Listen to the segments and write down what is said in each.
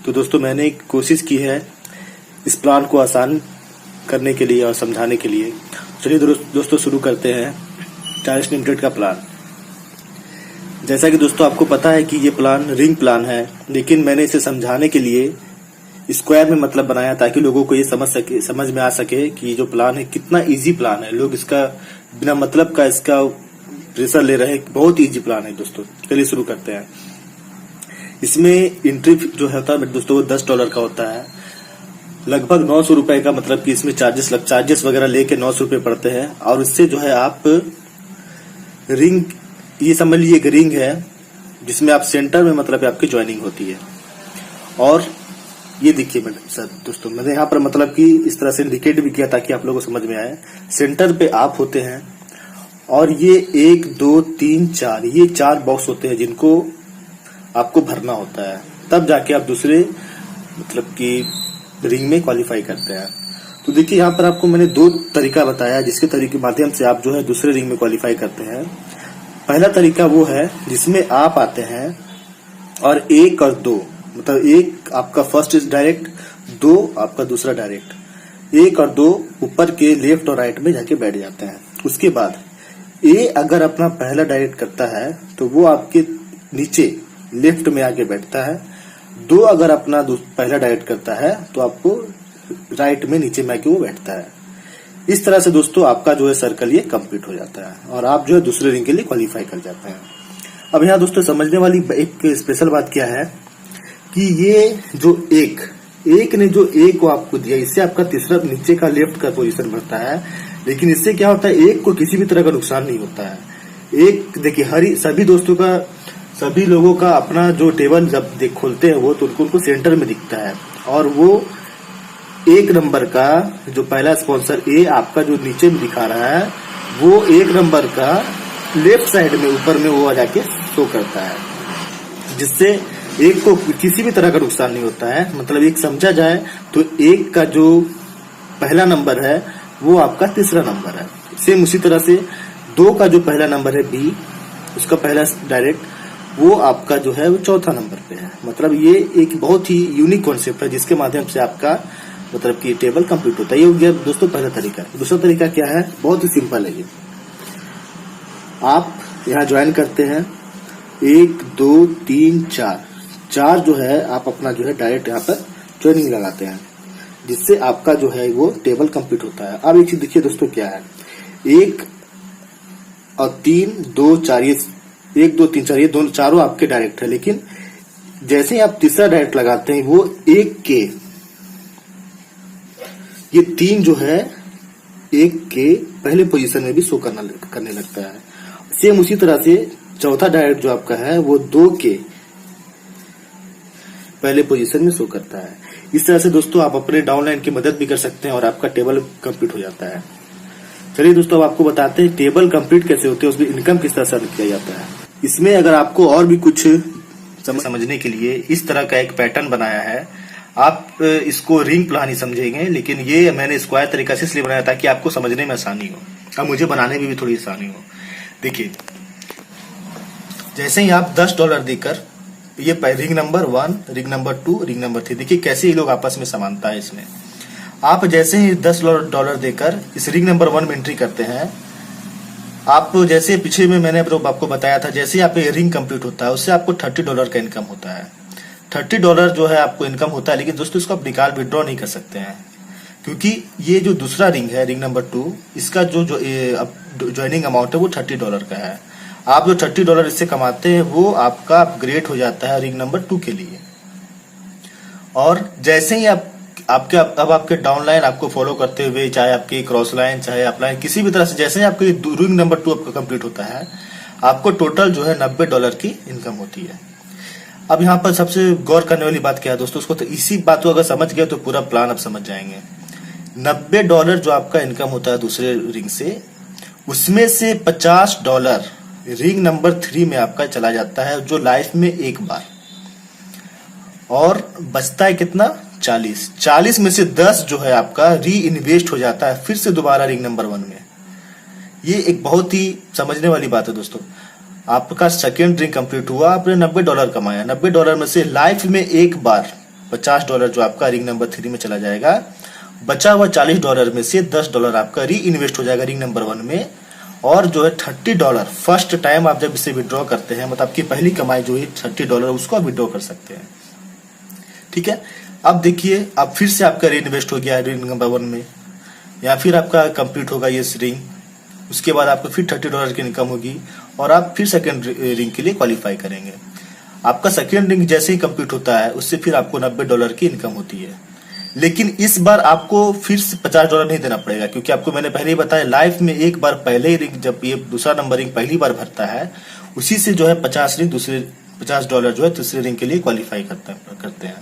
तो दोस्तों मैंने एक कोशिश की है इस प्लान को आसान करने के लिए और समझाने के लिए। चलिए दोस्तों शुरू करते हैं 40 लिमिटेड का प्लान। जैसा कि दोस्तों आपको पता है कि ये प्लान रिंग प्लान है, लेकिन मैंने इसे समझाने के लिए स्क्वायर में मतलब बनाया ताकि लोगों को ये समझ में आ सके कि जो प्लान है कितना इजी प्लान है। लोग इसका बिना मतलब का इसका प्रेशर ले रहे हैं। बहुत इजी प्लान है दोस्तों। चलिए शुरू करते हैं। इसमें एंट्री जो होता है दोस्तों वो $10 का होता है। लगभग 900 रुपए का, मतलब कि इसमें चार्जेस वगैरह लेके 900 रुपए पड़ते हैं। और इससे जो है आप रिंग, ये समझ लीजिए एक रिंग है जिसमें आप सेंटर में मतलब आपकी ज्वाइनिंग होती है। और ये देखिए दोस्तों मैंने यहाँ पर मतलब कि इस तरह से इंडिकेट भी किया ताकि आप लोगों को समझ में आए। सेंटर पे आप होते हैं और ये 1 2 3 4 ये 4 बॉक्स होते हैं जिनको आपको भरना होता है, तब जाके आप दूसरे मतलब कि रिंग में क्वालिफाई करते हैं। तो देखिए यहाँ पर आपको मैंने 2 तरीका बताया जिसके तरीके माध्यम से आप जो है दूसरे रिंग में क्वालिफाई करते हैं। पहला तरीका वो है जिसमें आप आते हैं और 1 और 2, मतलब 1 आपका फर्स्ट डायरेक्ट, 2 आपका दूसरा डायरेक्ट। 1 और 2 ऊपर के लेफ्ट और राइट में जाके बैठ जाते हैं। उसके बाद ए अगर अपना पहला डायरेक्ट करता है तो वो आपके नीचे लेफ्ट में आके बैठता है। 2 अगर अपना पहला डायरेक्ट करता है तो आपको राइट में नीचे में आके वो बैठता है। इस तरह से दोस्तों आपका जो है सर्कल ये कंप्लीट हो जाता है और आप जो है दूसरे रिंग के लिए क्वालिफाई कर जाते हैं। अब यहाँ दोस्तों समझने वाली एक स्पेशल बात क्या है कि ये जो एक ने जो ए को आपको दिया, इससे आपका तीसरा नीचे का लेफ्ट का पोजीशन बढ़ता है। लेकिन इससे क्या होता है, एक को किसी भी तरह का नुकसान नहीं होता है। एक देखिए सभी लोगों का अपना जो टेबल जब खोलते हैं वो तो उनको सेंटर में दिखता है। और वो 1 नंबर का जो पहला स्पॉन्सर ए आपका जो नीचे में दिखा रहा है वो 1 नंबर का लेफ्ट साइड में ऊपर में वो जाके शो करता है, जिससे एक को किसी भी तरह का नुकसान नहीं होता है। मतलब एक समझा जाए तो 1 का जो पहला नंबर है वो आपका तीसरा नंबर है। सेम उसी तरह से 2 का जो पहला नंबर है बी, उसका पहला डायरेक्ट, वो आपका जो है वो चौथा नंबर पे है। मतलब ये एक बहुत ही यूनिक कॉन्सेप्ट है जिसके माध्यम से आपका मतलब कि टेबल कंप्लीट होता है। ये हो गया दोस्तों पहला तरीका। दूसरा तरीका क्या है, बहुत ही सिंपल है ये। आप यहाँ ज्वाइन करते हैं 1 2 3 4 जो है आप अपना जो है डायरेक्ट यहाँ पर ज्वाइनिंग लगाते हैं, जिससे आपका जो है वो टेबल कंप्लीट होता है। अब एक चीज देखिए दोस्तों क्या है, 1 और 3 2 4 ये 1 2 3 4 ये दोनों चारों आपके डायरेक्ट है। लेकिन जैसे ही आप तीसरा डायरेक्ट लगाते हैं वो 1 के ये 3 जो है 1 के पहले पोजीशन में भी शो करने लगता है। सेम उसी तरह से चौथा डायरेक्ट जो आपका है वो 2 के पहले पोजीशन में शो करता है। इस तरह से दोस्तों आप अपने डाउनलाइन की मदद भी कर सकते हैं और आपका टेबल कंप्लीट हो जाता है। चलिए दोस्तों अब आपको बताते हैं टेबल कंप्लीट कैसे होते हैं, उसमें इनकम किस तरह से अर्न किया जाता है। इसमें अगर आपको और भी कुछ समझने के लिए इस तरह का एक पैटर्न बनाया है। आप इसको रिंग प्लान ही समझेंगे, लेकिन ये मैंने स्क्वायर तरीका से इसलिए बनाया ताकि आपको समझने में आसानी हो और मुझे बनाने में भी थोड़ी आसानी हो। देखिए जैसे ही आप $10 देकर ये ring number 1, ring number 2, ring number 3, देखिए कैसे ये लोग आपस में समानता है इसमें। आप जैसे ही $10 देकर इस रिंग नंबर 1 में एंट्री करते हैं, आप जैसे पीछे में मैंने आपको बताया था, जैसे ही आपका ये रिंग कंप्लीट होता है उससे आपको $30 का इनकम होता है। $30 जो है आपको इनकम होता है। लेकिन दोस्तों इसको आप निकाल विड्रॉ नहीं कर सकते हैं, क्योंकि ये जो दूसरा रिंग है रिंग नंबर 2, इसका जो ज्वाइनिंग अमाउंट है वो $30 का है। आप जो $30 इससे कमाते हैं वो आपका अपग्रेड हो जाता है रिंग नंबर 2 के लिए। और जैसे ही आपके डाउनलाइन आपको फॉलो करते हुए, चाहे आपकी क्रॉस लाइन चाहे अपलाइन किसी भी तरह से, जैसे ही आपके रिंग नंबर 2 आपका कंप्लीट होता है, आपको टोटल जो है $90 की इनकम होती है। अब यहाँ पर सबसे गौर करने वाली बात क्या है दोस्तों, उसको तो इसी बात को अगर समझ गए तो पूरा प्लान आप समझ जाएंगे। $90 जो आपका इनकम होता है दूसरे रिंग से, उसमें से $50 रिंग नंबर 3 में आपका चला जाता है, जो लाइफ में एक बार, और बचता है कितना 40 में से 10 जो है आपका री इन्वेस्ट हो जाता है फिर से दोबारा रिंग नंबर 1 में। ये एक बहुत ही समझने वाली बात है दोस्तों। आपका सेकेंड रिंग कंप्लीट हुआ, आपने $90 कमाया, $90 में से लाइफ में एक बार $50 जो आपका रिंग नंबर 3 में चला जाएगा। बचा हुआ $40 में से $10 आपका री इन्वेस्ट हो जाएगा रिंग नंबर 1 में, और जो है $30 फर्स्ट टाइम आप जब इसे विड्रॉ करते हैं, मतलब आपकी पहली कमाई जो है $30 उसको आप विड्रॉ कर सकते हैं। ठीक है, अब देखिए अब फिर से आपका री इन्वेस्ट हो गया रिंग नंबर 1 में, या फिर आपका कंप्लीट होगा ये रिंग, उसके बाद आपको फिर $30 की इनकम होगी और आप फिर सेकेंड रिंग के लिए क्वालिफाई करेंगे। आपका सेकेंड रिंग जैसे ही कंप्लीट होता है उससे फिर आपको $90 की इनकम होती है। लेकिन इस बार आपको फिर से $50 नहीं देना पड़ेगा, क्योंकि आपको मैंने पहले ही बताया लाइफ में एक बार पहले ही रिंग, जब ये दूसरा नंबर रिंग पहली बार भरता है उसी से जो है $50 जो है दूसरे रिंग के लिए क्वालिफाई करते हैं।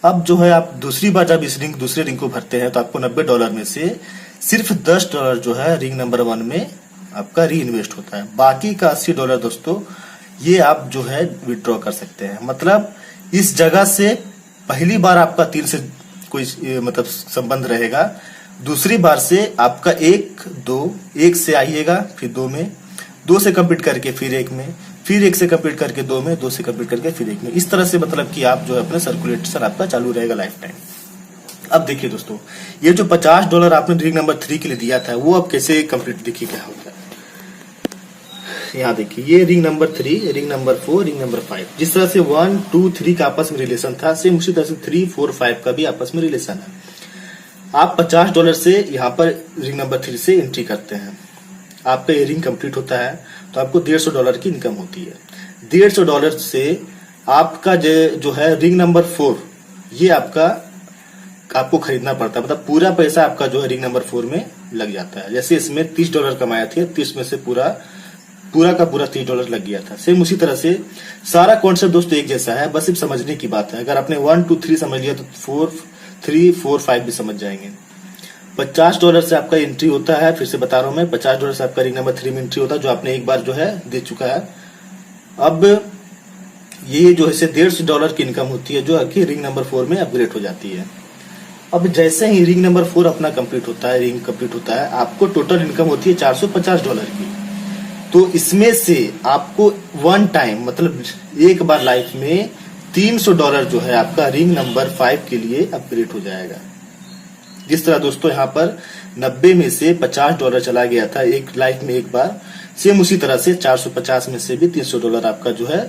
अब जो है आप दूसरी बार जब इस दूसरे रिंग को भरते हैं तो आपको $90 में से सिर्फ $10 जो है रिंग नंबर 1 में आपका री इन्वेस्ट होता है। बाकी का $80 दोस्तों ये आप जो है विड्रॉ कर सकते हैं। मतलब इस जगह से पहली बार आपका 3 से कोई मतलब संबंध रहेगा, दूसरी बार से आपका 1 से आइएगा, फिर 2 में, 2 से कंप्लीट करके फिर 1 में, फिर 1 से कंप्लीट करके 2 में, 2 से कंप्लीट करके फिर 1 में। इस तरह से मतलब कि आप जो है अपने सर्कुलेशन आपका चालू रहेगा लाइफ टाइम। अब देखिए दोस्तों, ये जो $50 आपने रिंग नंबर 3 के लिए दिया था वो अब कैसे कंप्लीट, देखिए क्या होता है। यहाँ देखिए ये ring number 3, ring number 4, ring number 5, जिस तरह से 1, 2, 3 का आपस में रिलेशन था, सेम उसी तरह से 3, 4, 5 का भी आपस में रिलेशन है। आप $50 से यहाँ पर रिंग नंबर 3 से एंट्री करते हैं, आपका ये रिंग कंप्लीट होता है तो आपको $150 की इनकम होती है। $150 से आपका जो है रिंग नंबर 4 ये आपको खरीदना पड़ता है, मतलब पूरा पैसा आपका जो है रिंग नंबर 4 में लग जाता है। जैसे इसमें $30 कमाया था, 30 में से पूरा का पूरा $30 लग गया था। सेम उसी तरह से सारा कॉन्सेप्ट दोस्तों एक जैसा है, बस सिर्फ समझने की बात है। अगर आपने 1, 2, 3 समझ लिया तो 3, 4, 5 भी समझ जाएंगे। $50 से आपका एंट्री होता है, फिर से बता रहा हूं मैं, $50 से आपका रिंग नंबर 3 में एंट्री होता है, जो आपने एक बार जो है दे चुका है। अब ये जो है $150 की इनकम होती है, जो आपकी रिंग नंबर 4 में अपग्रेड हो जाती है। अब जैसे ही रिंग नंबर 4 अपना कंप्लीट होता है, रिंग कंप्लीट होता है, आपको टोटल इनकम होती है $450 की। तो इसमें से आपको वन टाइम, मतलब एक बार लाइफ में $300 जो है आपका रिंग नंबर 5 के लिए अपग्रेड हो जाएगा। जिस तरह दोस्तों यहाँ पर 90 में से $50 चला गया था एक लाइफ में एक बार, सेम उसी तरह से 450 में से भी $300 आपका जो है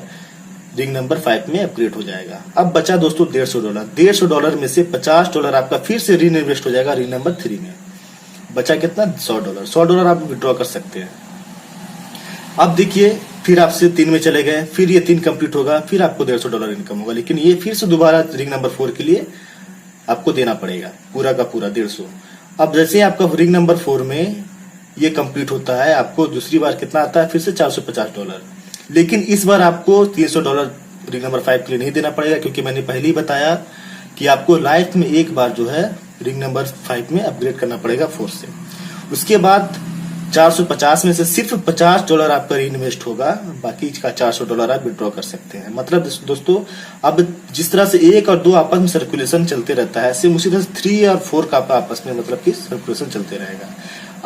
रिंग नंबर 5 में अपग्रेड हो जाएगा। अब बचा दोस्तों $150। $150 में से $50 आपका फिर से री इन्वेस्ट हो जाएगा रिंग नंबर 3 में। बचा कितना? $100। $100 आप विड्रॉ कर सकते हैं। अब देखिए फिर आपसे 3 में चले गए, फिर ये 3 कंप्लीट होगा, फिर आपको $150 इनकम होगा, लेकिन ये फिर से दोबारा रिंग नंबर 4 के लिए आपको देना पड़ेगा पूरा का पूरा 150। अब जैसे आपका रिंग नंबर 4 में ये कंप्लीट होता है, आपको दूसरी बार कितना आता है? फिर से $450। लेकिन इस बार आपको $300 रिंग नंबर 5 के लिए नहीं देना पड़ेगा, क्योंकि मैंने पहले ही बताया कि आपको लाइफ में एक बार जो है रिंग नंबर 5 में अपग्रेड करना पड़ेगा 4 से। उसके बाद 450 में से सिर्फ $50 आपका री इन्वेस्ट होगा, बाकी का $400 आप विड्रॉ कर सकते हैं। मतलब दोस्तों अब जिस तरह से 1 और 2 आपस में सर्कुलेशन चलते रहता है, सेम उसी तरह से 3 और 4 का आपस में मतलब कि सर्कुलेशन चलते रहेगा।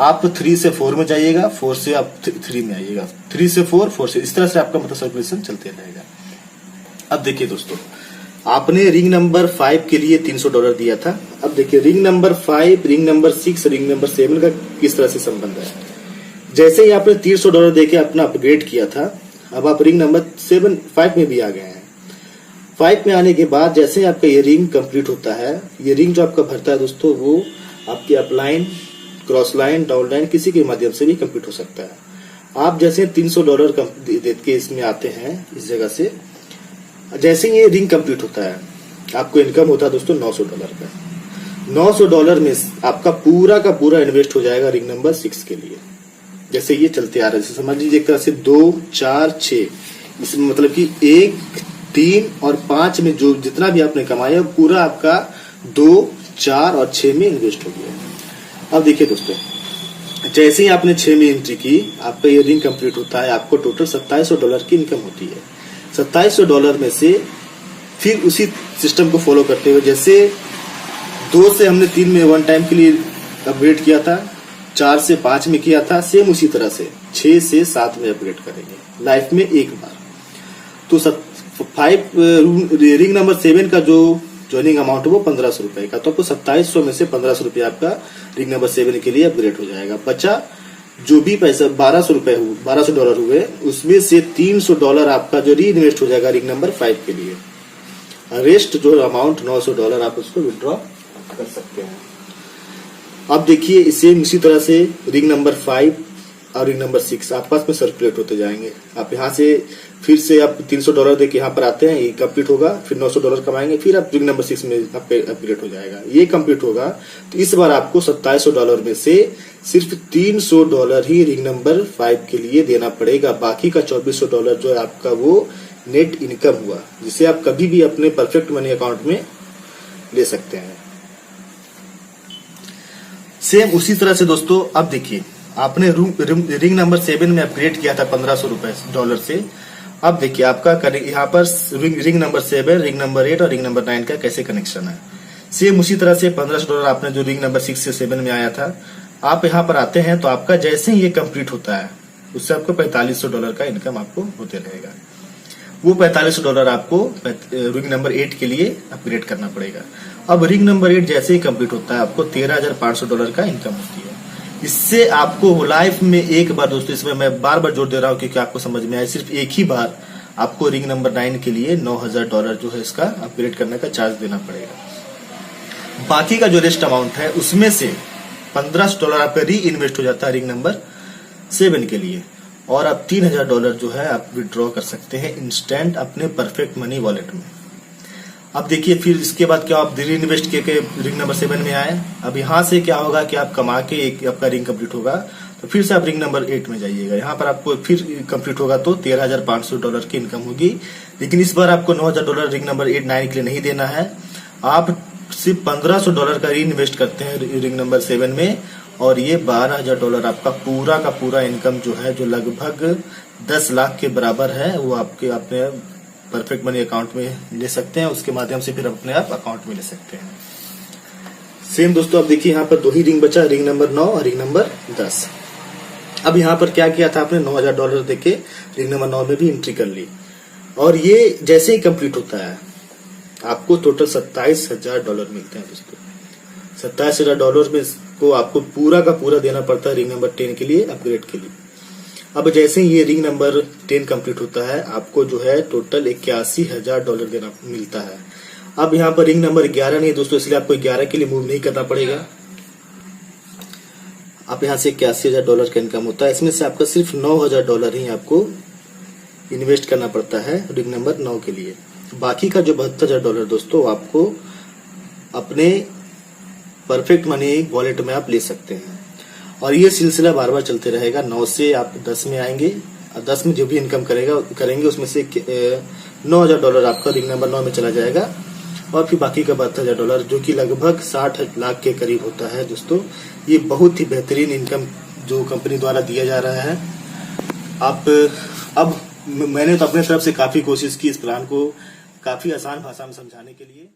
आप 3 से 4 में जाइएगा, 4 से आप 3 में आइएगा, 3 से 4, 4 से, इस तरह से आपका मतलब सर्कुलेशन चलते रहेगा। अब देखिए दोस्तों, आपने रिंग नंबर 5 के लिए $300 दिया था। अब देखिए ring number 5, ring number 6, ring number 7 का किस तरह से संबंध है। जैसे ही आपने $300 देके अपना अपग्रेड किया था, अब आप रिंग नंबर 5 में भी आ गए हैं। 5 में आने के बाद जैसे आपका ये रिंग कंप्लीट होता है, ये रिंग जो आपका भरता है दोस्तों, वो आपकी upline, cross line, down line किसी के माध्यम से भी कंप्लीट हो सकता है। आप जैसे $300 दे के इसमें आते हैं इस जगह से, जैसे ये रिंग कंप्लीट होता है आपको इनकम होता है दोस्तों $900 का। $900 में आपका पूरा का पूरा इन्वेस्ट हो जाएगा रिंग नंबर 6 के लिए। जैसे ये चलते आ रहा है, जैसे समझ लीजिए एक तरह से 2, 4, 6, इसमें मतलब कि 1, 3 और 5 में जो जितना भी आपने कमाया पूरा आपका 2, 4 और 6 में इन्वेस्ट हो गया। अब देखिए दोस्तों, जैसे ही आपने 6 में एंट्री की, आपका ये रिंग कंप्लीट होता है, आपको टोटल $2700 की इनकम होती है। $2700 में से फिर उसी सिस्टम को फॉलो करते हुए, जैसे 2 से हमने 3 में वन टाइम के लिए अपग्रेड किया था, 4 से 5 में किया था, सेम उसी तरह से 6 से 7 में अपग्रेड करेंगे लाइफ में एक बार। तो रिंग नंबर 7 का जो ज्वाइनिंग अमाउंट वो 1500 रुपए का, तो आपको 2700 में से 1500 रुपये आपका रिंग नंबर 7 के लिए अपग्रेड हो जाएगा। बचा जो भी पैसा $1200 हुए, उसमें से $300 आपका जो री इन्वेस्ट हो जाएगा रिंग नंबर 5 के लिए। रेस्ट जो अमाउंट $900 आप उसको विड्रॉ कर सकते हैं। अब देखिए इसे इसी तरह से रिंग नंबर 5 और रिंग नंबर 6 आपस में सर्कुलेट होते जाएंगे। आप यहाँ से फिर से आप $300 देके यहाँ पर आते हैं, ये कंप्लीट होगा, फिर $900 कमाएंगे, फिर आप रिंग नंबर 6 में अपग्रेड हो जाएगा। ये कंप्लीट होगा तो इस बार आपको $2700 में से सिर्फ $300 ही रिंग नंबर 5 के लिए देना पड़ेगा। बाकी का $2400 जो है आपका वो नेट इनकम हुआ, जिसे आप कभी भी अपने परफेक्ट मनी अकाउंट में ले सकते हैं। सेम उसी तरह से दोस्तों अब देखिए आपने रिंग नंबर 7 में अपग्रेड किया था $1500 से। अब देखिए आपका यहाँ पर रिंग नंबर 7, रिंग नंबर 8 और रिंग नंबर 9 का कैसे कनेक्शन है। सेम उसी तरह से $1500 आपने जो रिंग नंबर 6 से 7 में आया था, आप यहाँ पर आते हैं तो आपका जैसे ही ये कंप्लीट होता है उससे आपको $4500 का इनकम आपको होते रहेगा। वो $4500 आपको रिंग नंबर 8 के लिए अपग्रेड करना पड़ेगा। अब रिंग नंबर 8 जैसे ही कंप्लीट होता है आपको $13,500 का इनकम होती है। इससे आपको लाइफ में एक बार दोस्तों, इसमें मैं बार बार जोर दे रहा हूँ क्योंकि आपको समझ में आए, सिर्फ एक ही बार आपको रिंग नंबर 9 के लिए $9,000 जो है इसका अपग्रेड करने का चार्ज देना पड़ेगा। बाकी का जो रेस्ट अमाउंट है उसमें से $1500 आपका री इन्वेस्ट हो जाता है रिंग नंबर 7 के लिए, और आप $3000 जो है आप विड्रॉ कर सकते हैं इंस्टेंट अपने परफेक्ट मनी वॉलेट में। अब देखिए फिर इसके बाद क्या आप री इन्वेस्ट के रिंग नंबर 7 में आए। अब यहाँ से क्या होगा कि आप कमा के एक आपका रिंग कंप्लीट होगा तो फिर से आप रिंग नंबर 8 में जाइएगा। यहाँ पर आपको फिर कंप्लीट होगा तो $13,500 की इनकम होगी, लेकिन इस बार आपको $9,000 रिंग नंबर 8 9 के लिए नहीं देना है। आप सिर्फ $1500 का री इन्वेस्ट करते हैं रिंग नंबर 7 में, और ये $12,000 आपका पूरा का पूरा इनकम जो है, जो लगभग 10 लाख के बराबर है, वो आपके अपने परफेक्ट मनी अकाउंट में ले सकते हैं। उसके माध्यम से फिर अपने आप अकाउंट में ले सकते हैं। सेम दोस्तों अब देखिए यहाँ पर 2 ही रिंग बचा, रिंग नंबर 9 और रिंग नंबर 10। अब यहाँ पर क्या किया था आपने, $9,000 देके रिंग नंबर 9 में भी एंट्री कर ली, और ये जैसे ही कंप्लीट होता है आपको टोटल $27,000 मिलते हैं दोस्तों। $27,000 में को आपको पूरा का पूरा देना पड़ता है रिंग नंबर 10 के लिए अपग्रेड के लिए। अब जैसे ही ये रिंग नंबर 10 कंप्लीट होता है आपको जो है टोटल $81,000 देना मिलता है। अब यहाँ पर रिंग नंबर 11 नहीं है दोस्तों, इसलिए आपको 11 के लिए मूव नहीं करना पड़ेगा। आप यहाँ से $81,000 का इनकम होता है, इसमें से आपका सिर्फ $9,000 ही आपको इन्वेस्ट करना पड़ता है रिंग नंबर 9 के लिए। बाकी का जो $72,000 दोस्तों आपको अपने परफेक्ट मनी वॉलेट में आप ले सकते हैं, और ये सिलसिला बार बार चलते रहेगा। 9 से आप 10 में आएंगे, और 10 में जो भी इनकम करेंगे उसमें से $9,000 आपका रिंग नंबर 9 में चला जाएगा, और फिर बाकी का $72,000 जो कि लगभग 60 लाख के करीब होता है दोस्तों। ये बहुत ही बेहतरीन इनकम जो कंपनी द्वारा दिया जा रहा है। अब मैंने तो अपने तरफ से काफी कोशिश की इस प्लान को काफी आसान भाषा में समझाने के लिए।